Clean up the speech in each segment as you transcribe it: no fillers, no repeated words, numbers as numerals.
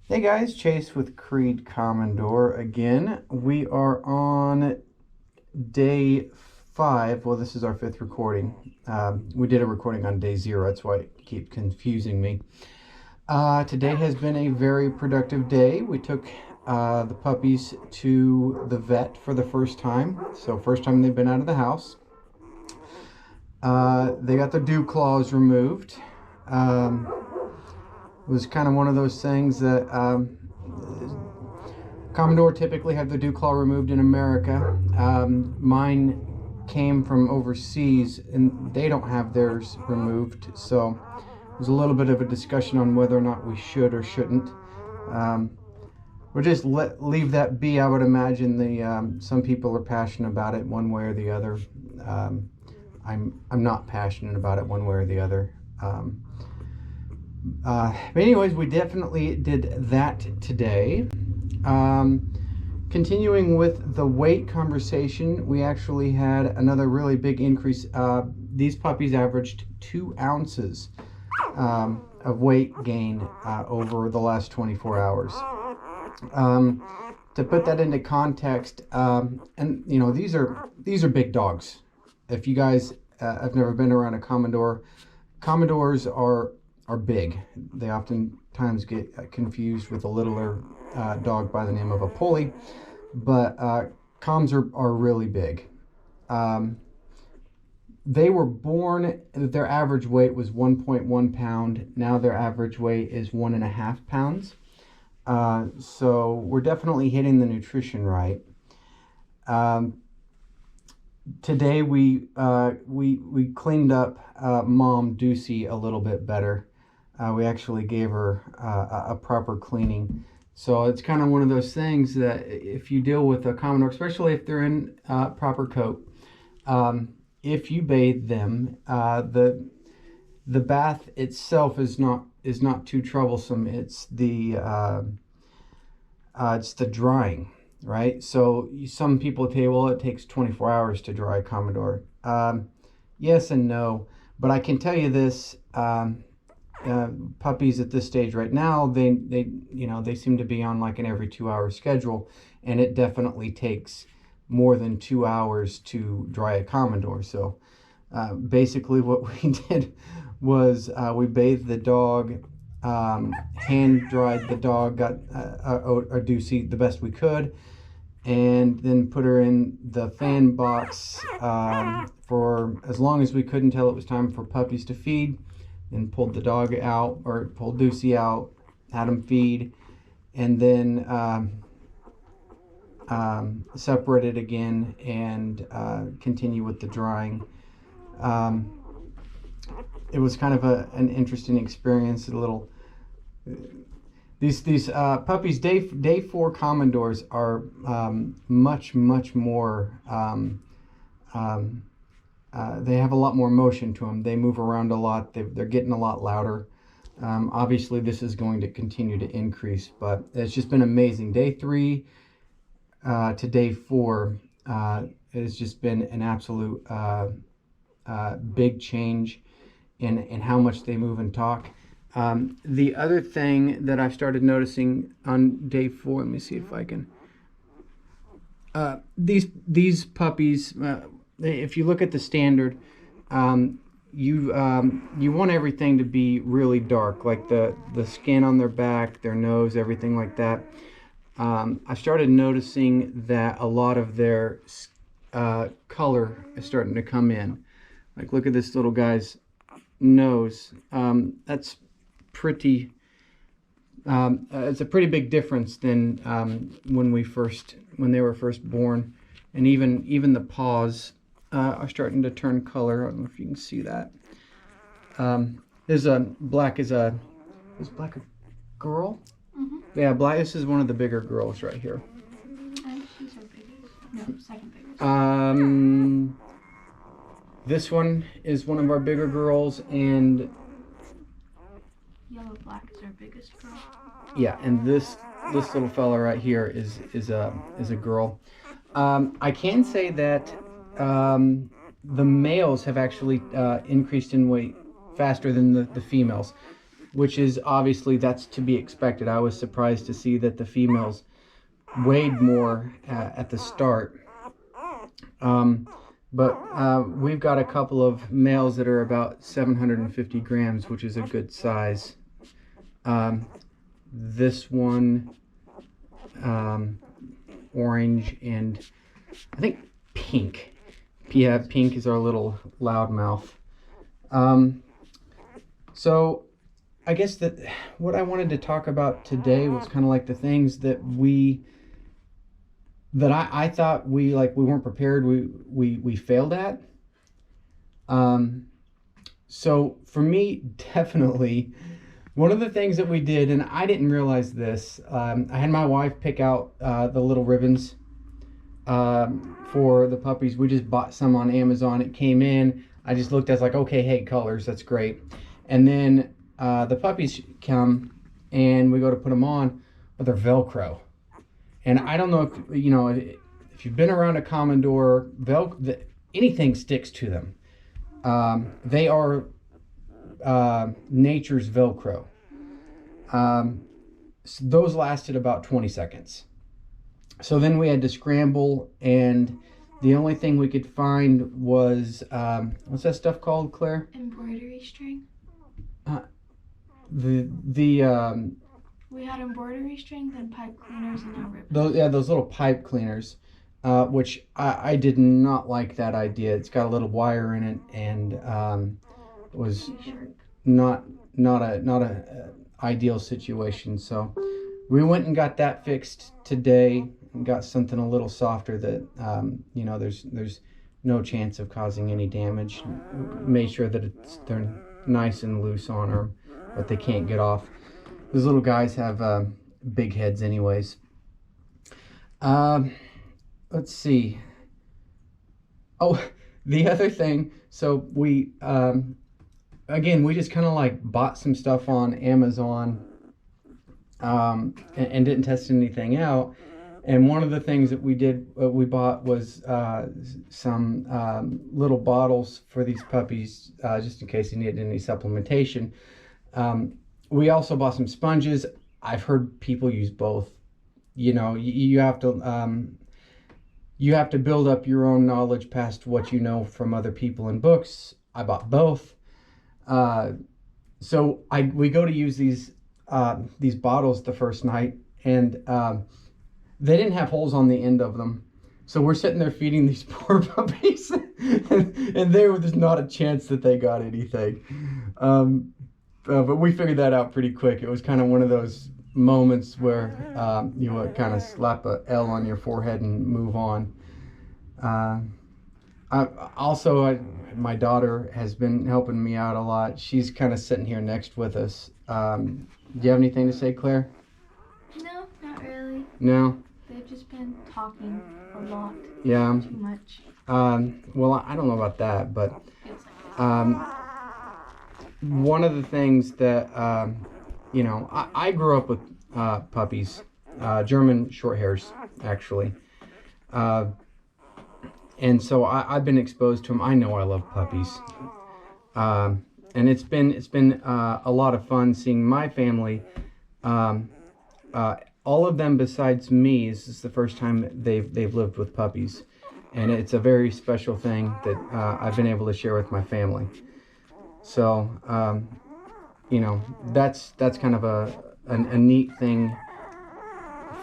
Hey guys, Chase with Creed Komondor again. We are on day 5. Well, this is our 5th recording. We did a recording on day 0, that's why it keeps confusing me. Today has been a very productive day. We took the puppies to the vet for the first time. So first time they've been out of the house. They got their dew claws removed. It was kind of one of those things that Komondor typically have the dew claw removed in America. Mine came from overseas and they don't have theirs removed, so there's a little bit of a discussion on whether or not we should or shouldn't. We'll just leave that be. I would imagine some people are passionate about it one way or the other. I'm not passionate about it one way or the other. But anyways, we definitely did that today. Continuing with the weight conversation, we actually had another really big increase. These puppies averaged 2 ounces of weight gain over the last 24 hours. To put that into context, and you know, these are big dogs. If you guys have never been around a Komondor, Komondors are big. They oftentimes get confused with a littler dog by the name of a Pulley, but Koms are really big. They were born, their average weight was 1.1 pound. Now their average weight is 1.5 pounds. So we're definitely hitting the nutrition right. Today we cleaned up Mom Duci a little bit better. We actually gave her a proper cleaning. So it's kind of one of those things that if you deal with a Komondor, especially if they're in proper coat, if you bathe them, the bath itself is not too troublesome. It's the drying, right? So some people say, well, it takes 24 hours to dry a Komondor. Yes and no, but I can tell you this. Puppies at this stage right now, they seem to be on like an every 2-hour schedule, and it definitely takes more than 2 hours to dry a Komondor. So basically what we did was we bathed the dog, hand dried the dog, got a Duci the best we could, and then put her in the fan box for as long as we could until it was time for puppies to feed. And pulled the dog out, or pulled Duci out, had him feed, and then separated again and continue with the drying. It was kind of an interesting experience. These puppies, day 4 Komondors are much more. They have a lot more motion to them. They move around a lot. They're getting a lot louder. Obviously, this is going to continue to increase, but it's just been amazing. Day 3 to day 4 has just been an absolute big change in how much they move and talk. The other thing that I've started noticing on day 4, let me see if I can. These puppies. If you look at the standard, you want everything to be really dark, like the skin on their back, their nose, everything like that. I started noticing that a lot of their color is starting to come in. Like, look at this little guy's nose. That's pretty. It's a pretty big difference than when they were first born, and even the paws are starting to turn color. I don't know if you can see that. Is black a girl? Mm-hmm. Yeah, black. This is one of the bigger girls right here. She's our biggest. No, second biggest. This one is one of our bigger girls, and yellow black is our biggest girl. Yeah, and this little fella right here is a girl. I can say that the males have actually increased in weight faster than the females. which is obviously that's to be expected. I was surprised to see that the females weighed more at the start. But we've got a couple of males that are about 750 grams, which is a good size. This one, orange, and I think pink. Yeah, pink is our little loudmouth. So I guess that what I wanted to talk about today was kind of like the things that I thought we weren't prepared, we failed at. So for me, definitely one of the things that we did, and I didn't realize this, I had my wife pick out the little ribbons for the puppies. We just bought some on Amazon. It came in. I just looked, I was like, okay, hey, colors, that's great. And then the puppies come and we go to put them on, but they're Velcro. And I don't know if, you know, if you've been around a Komondor, anything sticks to them. They are nature's Velcro. So those lasted about 20 seconds. So then we had to scramble, and the only thing we could find was, what's that stuff called, Claire? Embroidery string. We had embroidery strings and pipe cleaners and no ribbons. Those little pipe cleaners, which I did not like that idea. It's got a little wire in it, and was not a ideal situation. So we went and got that fixed today and got something a little softer that you know, there's no chance of causing any damage. Made sure that they're nice and loose on her, but they can't get off. Those little guys have big heads anyways. Let's see. Oh, the other thing, so we again, we just kind of like bought some stuff on Amazon and didn't test anything out. And one of the things that we bought was some little bottles for these puppies, just in case they needed any supplementation. We also bought some sponges. I've heard people use both. You know, you have to build up your own knowledge past what you know from other people and books. I bought both. So we go to use these bottles the first night, and they didn't have holes on the end of them. So we're sitting there feeding these poor puppies, and there's not a chance that they got anything. But we figured that out pretty quick. It was kind of one of those moments where you know, kind of slap a L on your forehead and move on. My daughter has been helping me out a lot. She's kind of sitting here next with us. Do you have anything to say, Claire? No, not really. No? They've just been talking a lot. Yeah. Too much. Well, I don't know about that, but one of the things that, you know, I grew up with puppies, German short hairs, actually. And so I've been exposed to them. I know I love puppies. And it's been a lot of fun seeing my family. All of them besides me, this is the first time they've lived with puppies. And it's a very special thing that I've been able to share with my family. So, you know, that's kind of a neat thing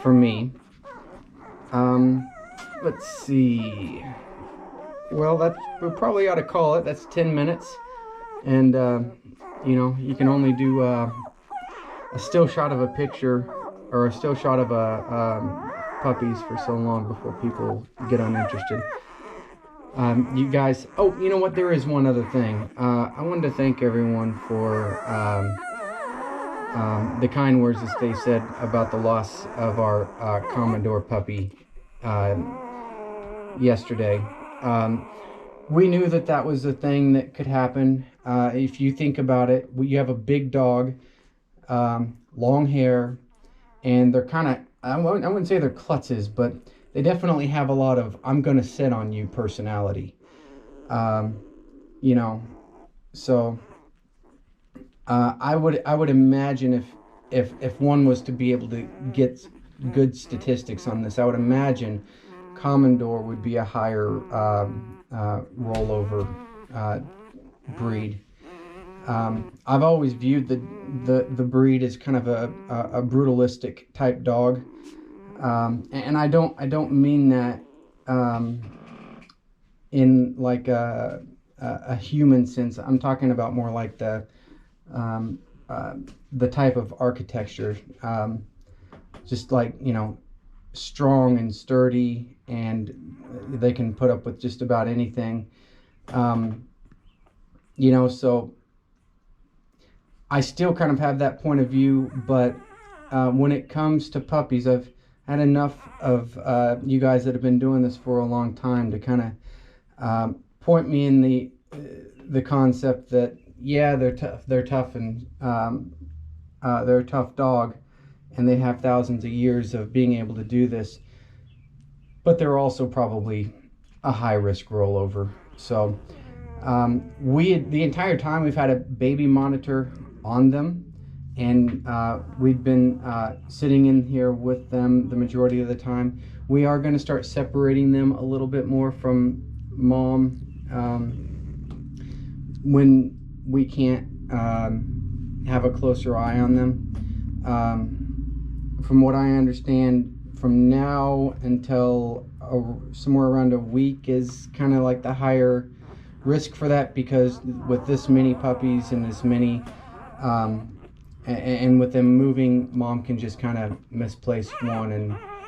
for me. Let's see. Well, we probably ought to call it. That's 10 minutes. And, you know, you can only do a still shot of a picture or a still shot of puppies for so long before people get uninterested. You guys, oh, you know what? There is one other thing. I wanted to thank everyone for the kind words that they said about the loss of our Komondor puppy yesterday. We knew that was a thing that could happen. If you think about it, you have a big dog, long hair, and they're kind of, I wouldn't say they're klutzes, but they definitely have a lot of I'm gonna sit on you personality. You know, so I would imagine if one was to be able to get good statistics on this, I would imagine Komondor would be a higher rollover breed. I've always viewed the breed as kind of a brutalistic type dog, and I don't mean that in like a human sense. I'm talking about more like um, the type of architecture, just like, strong and sturdy, and they can put up with just about anything. Um, so I still kind of have that point of view, but when it comes to puppies, I've had enough of you guys that have been doing this for a long time to kind of point me in the concept that, yeah, they're tough, and they're a tough dog, and they have thousands of years of being able to do this, but they're also probably a high risk rollover. So the entire time we've had a baby monitor on them, and we've been sitting in here with them the majority of the time. We are going to start separating them a little bit more from mom when we can't have a closer eye on them. From what I understand, from now until somewhere around a week is kind of like the higher risk for that, because with this many puppies and this many and with them moving, mom can just kind of misplace one, and